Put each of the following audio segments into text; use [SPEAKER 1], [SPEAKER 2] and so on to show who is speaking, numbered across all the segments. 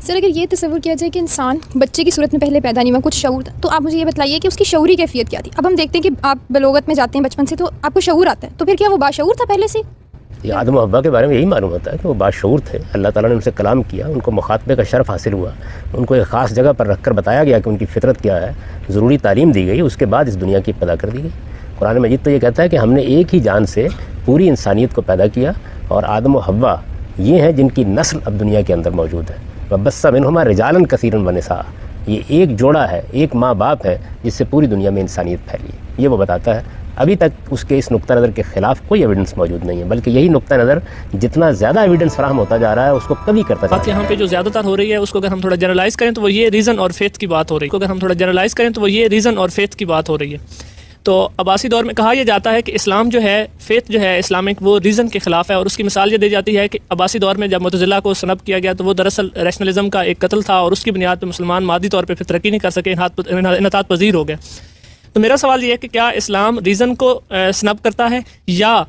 [SPEAKER 1] سر اگر یہ تصور کیا جائے کہ انسان بچے کی صورت میں پہلے پیدا نہیں ہوا، کچھ شعور تھا، تو آپ مجھے یہ بتائیے کہ اس کی شعوری کیفیت کیا تھی؟ اب ہم دیکھتے ہیں کہ آپ بلوغت میں جاتے ہیں بچپن سے تو آپ کو شعور آتا ہے، تو پھر کیا وہ باشعور تھا پہلے سے؟
[SPEAKER 2] یہ آدم و حوا کے بارے میں یہی معلوم ہوتا ہے کہ وہ باشعور تھے، اللہ تعالیٰ نے ان سے کلام کیا، ان کو مخاطبے کا شرف حاصل ہوا، ان کو ایک خاص جگہ پر رکھ کر بتایا گیا کہ ان کی فطرت کیا ہے، ضروری تعلیم دی گئی، اس کے بعد اس دنیا کی پیدا کر دی گئی۔ قرآن مجید تو یہ کہتا ہے کہ ہم نے ایک ہی جان سے پوری انسانیت کو پیدا کیا، اور آدم و حوا یہ ہیں جن کی نسل اب دنیا کے اندر موجود ہے۔ وَبَثَّ مِنْهُمَا رِجَالًا كَثِيرًا وَنِسَاءً، یہ ایک جوڑا ہے، ایک ماں باپ ہے جس سے پوری دنیا میں انسانیت پھیلی ہے۔ یہ وہ بتاتا ہے۔ ابھی تک اس کے اس نقطہ نظر کے خلاف کوئی ایویڈنس موجود نہیں ہے، بلکہ یہی نقطہ نظر جتنا زیادہ ایویڈنس فراہم ہوتا جا رہا ہے اس کو کبھی کرتا
[SPEAKER 3] بات یہاں پہ جو زیادہ تر ہو رہی ہے اس کو اگر ہم تھوڑا جنرلائز کریں تو وہ یہ ریزن اور فیتھ کی بات ہو رہی ہے۔ تو عباسی دور میں کہا یہ جاتا ہے کہ اسلام جو ہے، فیتھ جو ہے اسلامک، وہ ریزن کے خلاف ہے، اور اس کی مثال یہ دی جاتی ہے کہ عباسی دور میں جب معتزلہ کو سنب کیا گیا تو وہ دراصل ریشنلزم کا ایک قتل تھا، اور اس کی بنیاد پہ مسلمان مادی طور پہ پھر ترقی نہیں کر سکے، انحطاط پذیر ہو گئے۔ تو میرا سوال یہ ہے کہ کیا اسلام ریزن کو سنب کرتا ہے، یا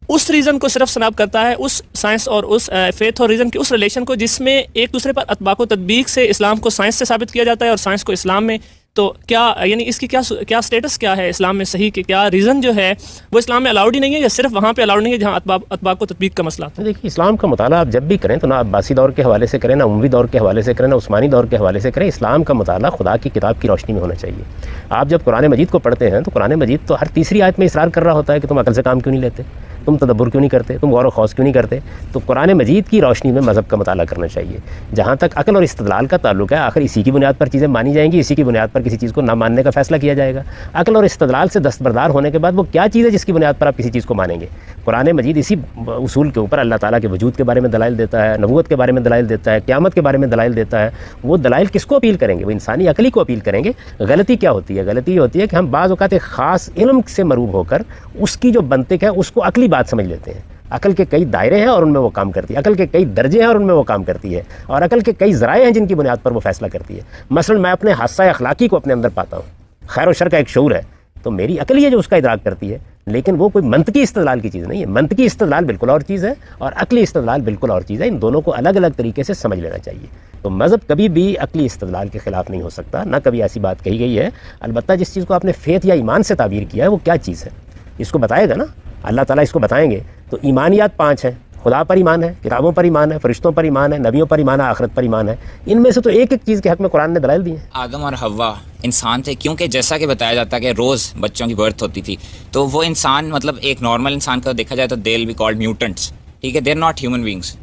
[SPEAKER 3] اس ریزن کو صرف سنب کرتا ہے، اس سائنس اور اس فیتھ اور ریزن کی اس ریلیشن کو جس میں ایک دوسرے پر اطباق و تطبیق سے اسلام کو سائنس سے ثابت کیا جاتا ہے اور سائنس کو اسلام میں؟ تو کیا یعنی اس کی کیا سٹیٹس کیا ہے اسلام میں صحیح، کہ کیا ریزن جو ہے وہ اسلام میں الاؤڈ ہی نہیں ہے، یا صرف وہاں پہ الاؤڈ نہیں ہے جہاں اطباق و تطبیق کا مسئلہ آتا ہے؟
[SPEAKER 2] دیکھیے، اسلام کا مطالعہ آپ جب بھی کریں تو نہ عباسی دور کے حوالے سے کریں، نہ اموی دور کے حوالے سے کریں، نہ عثمانی دور کے حوالے سے کریں۔ اسلام کا مطالعہ خدا کی کتاب کی روشنی میں ہونا چاہیے۔ آپ جب قرآن مجید کو پڑھتے ہیں تو قرآن مجید تو ہر تیسری آیت میں اصرار کر رہا ہوتا ہے کہ تم عقل سے کام کیوں نہیں لیتے، تم تدبر کیوں نہیں کرتے، تم غور و خوض کیوں نہیں کرتے۔ تو قرآن مجید کی روشنی میں مذہب کا مطالعہ کرنا چاہیے۔ جہاں تک عقل اور استدلال کا تعلق ہے، آخر اسی کی بنیاد پر چیزیں مانی جائیں گی، اسی کی بنیاد پر کسی چیز کو نہ ماننے کا فیصلہ کیا جائے گا۔ عقل اور استدلال سے دستبردار ہونے کے بعد وہ کیا چیز ہے جس کی بنیاد پر آپ کسی چیز کو مانیں گے؟ قرآن مجید اسی اصول کے اوپر اللہ تعالیٰ کے وجود کے بارے میں دلائل دیتا ہے، نبوت کے بارے میں دلائل دیتا ہے، قیامت کے بارے میں دلائل دیتا ہے۔ وہ دلائل کس کو اپیل کریں گے؟ وہ انسانی عقل ہی کو اپیل کریں گے۔ غلطی کیا ہوتی ہے؟ غلطی یہ ہوتی ہے کہ ہم بعض اوقات ایک خاص علم سے مروب ہو کر اس کی جو منطق ہے اس کو عقلی بات سمجھ لیتے ہیں۔ عقل کے کئی دائرے ہیں اور ان میں وہ کام کرتی ہے، عقل کے کئی درجے ہیں اور ان میں وہ کام کرتی ہے، اور عقل کے کئی ذرائع ہیں جن کی بنیاد پر وہ فیصلہ کرتی ہے۔ مثلا میں اپنے حادثہ اخلاقی کو اپنے اندر پاتا ہوں، خیر و شر کا ایک شعور ہے، تو میری عقل ہی ہے جو اس کا ادراک کرتی ہے، لیکن وہ کوئی منطقی استدلال کی چیز نہیں ہے۔ منطقی استدلال بالکل اور چیز ہے اور عقلی استدلال بالکل اور چیز ہے۔ ان دونوں کو الگ الگ طریقے سے سمجھ لینا چاہیے۔ تو مذہب کبھی بھی عقلی استدلال کے خلاف نہیں ہو سکتا، نہ کبھی ایسی بات کہی گئی ہے۔ البتہ جس چیز کو آپ نے فیتھ یا ایمان سے تعبیر کیا ہے وہ کیا چیز ہے، اس کو بتائے گا نا اللہ تعالیٰ، اس کو بتائیں گے۔ تو ایمانیات 5 ہیں، خدا پر ایمان ہے، کتابوں پر ایمان ہے، فرشتوں پر ایمان ہے، نبیوں پر ایمان ہے، آخرت پر ایمان ہے۔ ان میں سے تو ایک ایک چیز کے حق میں قرآن نے دلائل دی ہیں۔
[SPEAKER 4] آدم اور حوا انسان تھے، کیونکہ جیسا کہ بتایا جاتا ہے کہ روز بچوں کی برتھ ہوتی تھی، تو وہ انسان مطلب ایک نارمل انسان کو دیکھا جائے تو دے ول بی کالڈ میوٹنٹس، ٹھیک ہے، they are not human beings.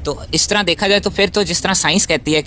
[SPEAKER 4] تو اس طرح دیکھا جائے تو پھر تو جس طرح سائنس کہتی ہے